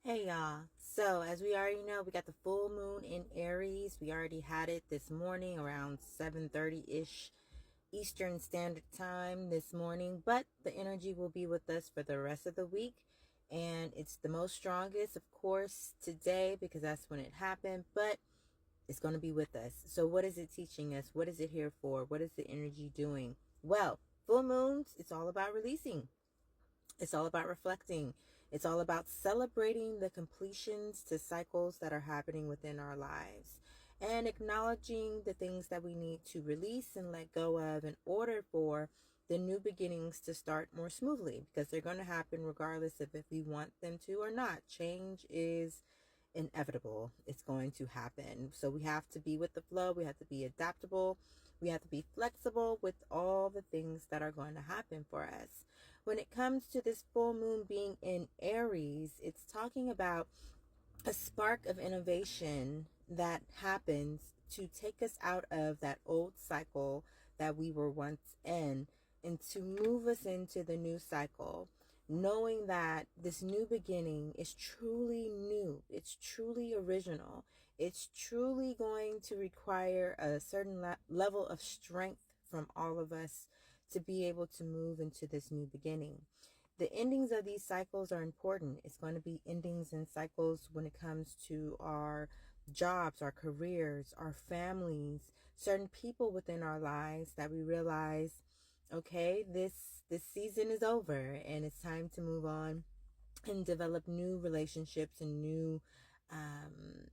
Hey y'all. So, as we already know, we got the full moon in Aries. We already had it this morning around 7:30ish Eastern Standard Time this morning, but the energy will be with us for the rest of the week. And it's the most strongest, of course, today because that's when it happened, but it's going to be with us. So, what is it teaching us? What is it here for? What is the energy doing? Well, full moons, it's all about releasing. It's all about reflecting. It's all about celebrating the completions to cycles that are happening within our lives and acknowledging the things that we need to release and let go of in order for the new beginnings to start more smoothly, because they're going to happen regardless of if we want them to or not. Change is inevitable. It's going to happen. So we have to be with the flow. We have to be adaptable. We have to be flexible with all the things that are going to happen for us. When it comes to this full moon being in Aries, it's talking about a spark of innovation that happens to take us out of that old cycle that we were once in and to move us into the new cycle, knowing that this new beginning is truly new, it's truly original, it's truly going to require a certain level of strength from all of us to be able to move into this new beginning. The endings of these cycles are important. It's going to be endings and cycles when it comes to our jobs, our careers, our families, certain people within our lives that we realize, okay, this season is over and it's time to move on and develop new relationships and new um,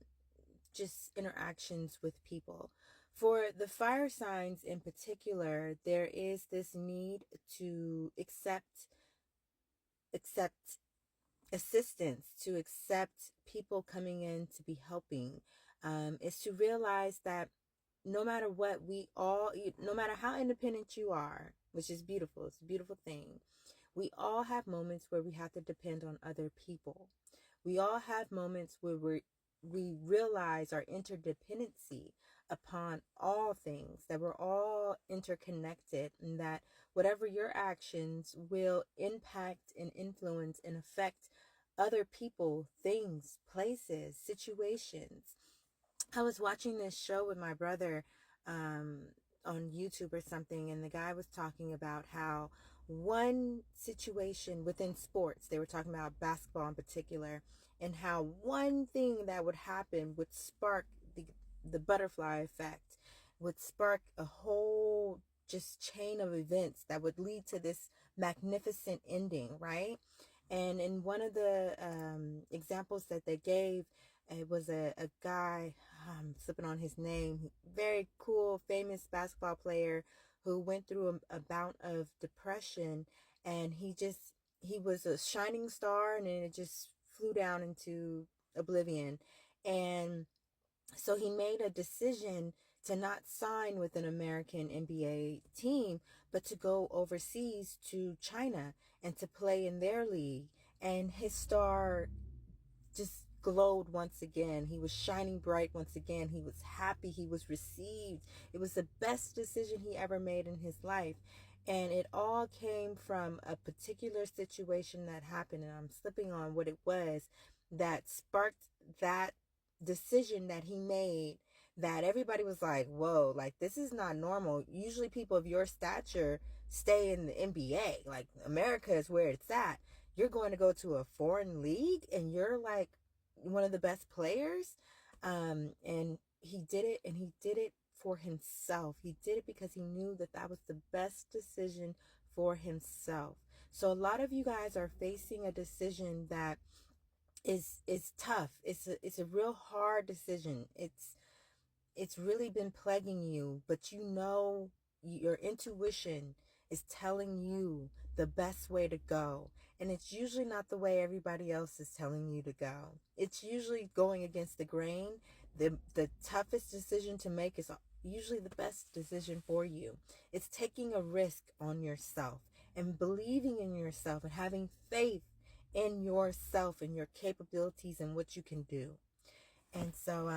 just interactions with people. For the fire signs in particular, there is this need to accept assistance, to accept people coming in to be helping, is to realize that no matter what, no matter how independent you are, which is beautiful, it's a beautiful thing, we all have moments where we have to depend on other people. We all have moments where we realize our interdependency upon all things, that we're all interconnected, and that whatever your actions will impact and influence and affect other people, things, places, situations. I was watching this show with my brother um, on YouTube or something, and the guy was talking about how one situation within sports, they were talking about basketball in particular, and how one thing that would happen would spark the butterfly effect, would spark a whole just chain of events that would lead to this magnificent ending, right? And in one of the examples that they gave, it was a guy, I'm slipping on his name, very cool, famous basketball player who went through a bout of depression, and he was a shining star and then it just flew down into oblivion. And so he made a decision to not sign with an American NBA team, but to go overseas to China and to play in their league. And his star just glowed once again. He was shining bright once again. He was happy. He was received. It was the best decision he ever made in his life. And it all came from a particular situation that happened. And I'm slipping on what it was that sparked that decision that he made, that everybody was like, whoa, like this is not normal. Usually people of your stature stay in the NBA. Like America is where it's at. You're going to go to a foreign league and you're like one of the best players. And he did it, and he did it for himself. He did it because he knew that that was the best decision for himself. So a lot of you guys are facing a decision that is tough. It's a real hard decision. It's really been plaguing you, but you know your intuition is telling you the best way to go. And it's usually not the way everybody else is telling you to go. It's usually going against the grain. The toughest decision to make is usually the best decision for you. It's taking a risk on yourself and believing in yourself and having faith in yourself and your capabilities and what you can do. And so,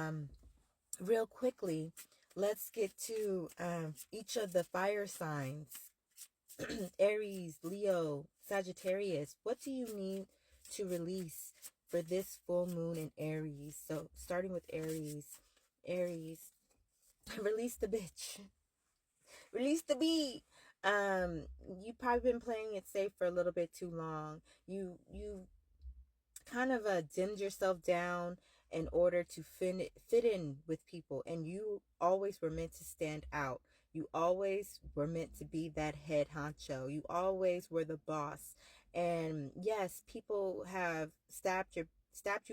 real quickly, let's get to each of the fire signs. Aries, Leo, Sagittarius. What do you need to release for this full moon in Aries. So starting with Aries. Aries, release the bitch. Release the bee. You probably been playing it safe for a little bit too long. You kind of dimmed yourself down in order to fit in with people, and you always were meant to stand out. You always were meant to be that head honcho. You always were the boss. And yes, people have stabbed you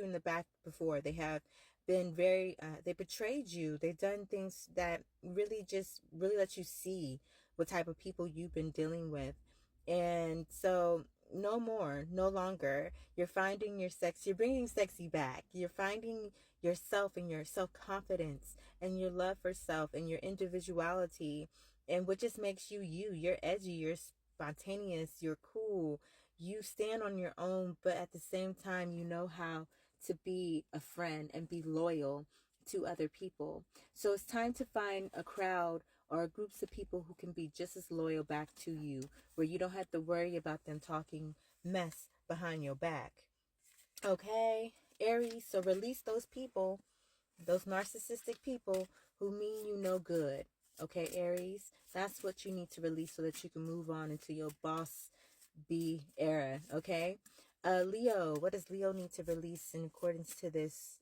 in the back before. They have been very they betrayed you. They've done things that really let you see what type of people you've been dealing with. And so no more, no longer. You're finding your sex, you're bringing sexy back. You're finding yourself and your self-confidence and your love for self and your individuality and what just makes you you. You're edgy, you're spontaneous, you're cool. You stand on your own, but at the same time, you know how to be a friend and be loyal to other people. So it's time to find a crowd or groups of people who can be just as loyal back to you, where you don't have to worry about them talking mess behind your back. Okay, Aries, so release those people, those narcissistic people who mean you no good. Okay, Aries, that's what you need to release so that you can move on into your boss B era. Okay, Leo, what does Leo need to release in accordance to this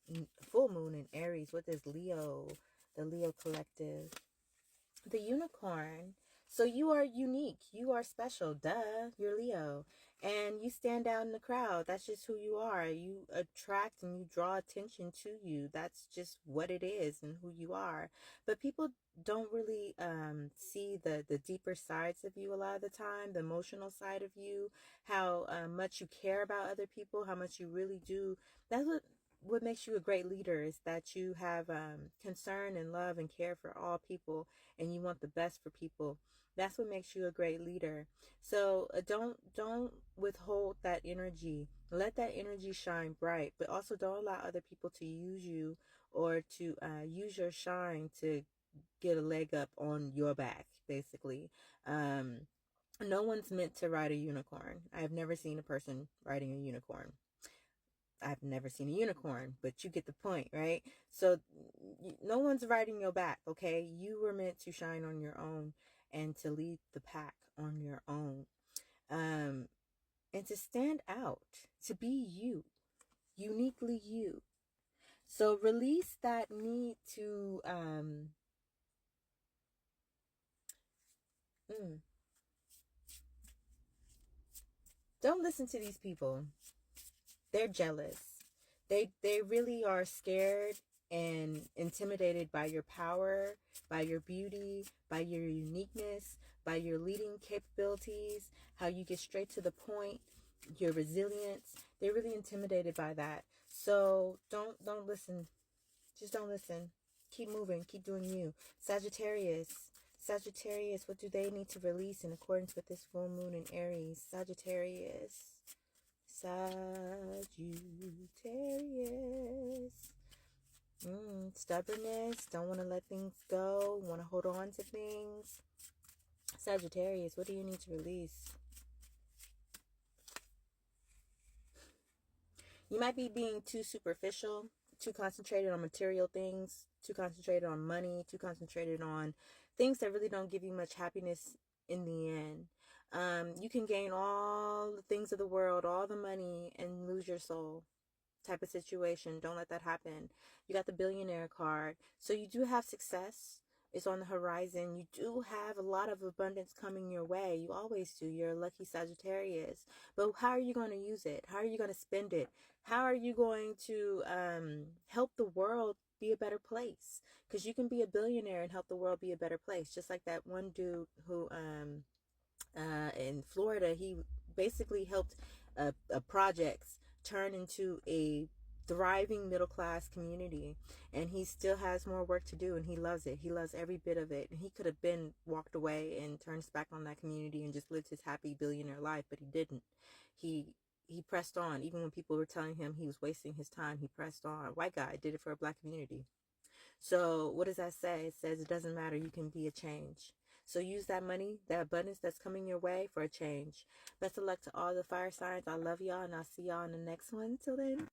full moon in Aries? What does Leo, the Leo collective? The unicorn. So you are unique. You are special. Duh. You're Leo. And you stand out in the crowd. That's just who you are. You attract and you draw attention to you. That's just what it is and who you are. But people don't really see the deeper sides of you a lot of the time, the emotional side of you, how much you care about other people, how much you really do. That's what makes you a great leader, is that you have concern and love and care for all people, and you want the best for people. That's what makes you a great leader. So don't withhold that energy. Let that energy shine bright, but also don't allow other people to use you or to use your shine to get a leg up on your back, basically. No one's meant to ride a unicorn. I've never seen a person riding a unicorn. I've never seen a unicorn, but you get the point, right? So no one's riding your back, okay? You were meant to shine on your own and to lead the pack on your own. And to stand out, to be you, uniquely you. So release that need to don't listen to these people. They're jealous. They really are scared and intimidated by your power, by your beauty, by your uniqueness, by your leading capabilities, how you get straight to the point, your resilience. They're really intimidated by that. So don't listen. Just don't listen. Keep moving. Keep doing you. Sagittarius. Sagittarius, what do they need to release in accordance with this full moon in Aries? Sagittarius. Sagittarius. Stubbornness. Don't want to let things go. Want to hold on to things. Sagittarius, what do you need to release? You might be being too superficial, too concentrated on material things, too concentrated on money, too concentrated on things that really don't give you much happiness in the end. You can gain all the things of the world, all the money, and lose your soul type of situation. Don't let that happen. You got the billionaire card. So you do have success. It's on the horizon. You do have a lot of abundance coming your way. You always do. You're a lucky Sagittarius. But how are you going to use it? How are you going to spend it? How are you going to help the world be a better place? Because you can be a billionaire and help the world be a better place. Just like that one dude who in Florida, he basically helped a projects turn into a thriving middle class community, and he still has more work to do, and he loves it. He loves every bit of it, and he could have been walked away and turned his back on that community and just lived his happy billionaire life, but he didn't. He pressed on. Even when people were telling him he was wasting his time, he pressed on. White guy did it for a black community. So what does that say? It says it doesn't matter. You can be a change. So use that money, that abundance that's coming your way, for a change. Best of luck to all the fire signs. I love y'all, and I'll see y'all in the next one. Till then.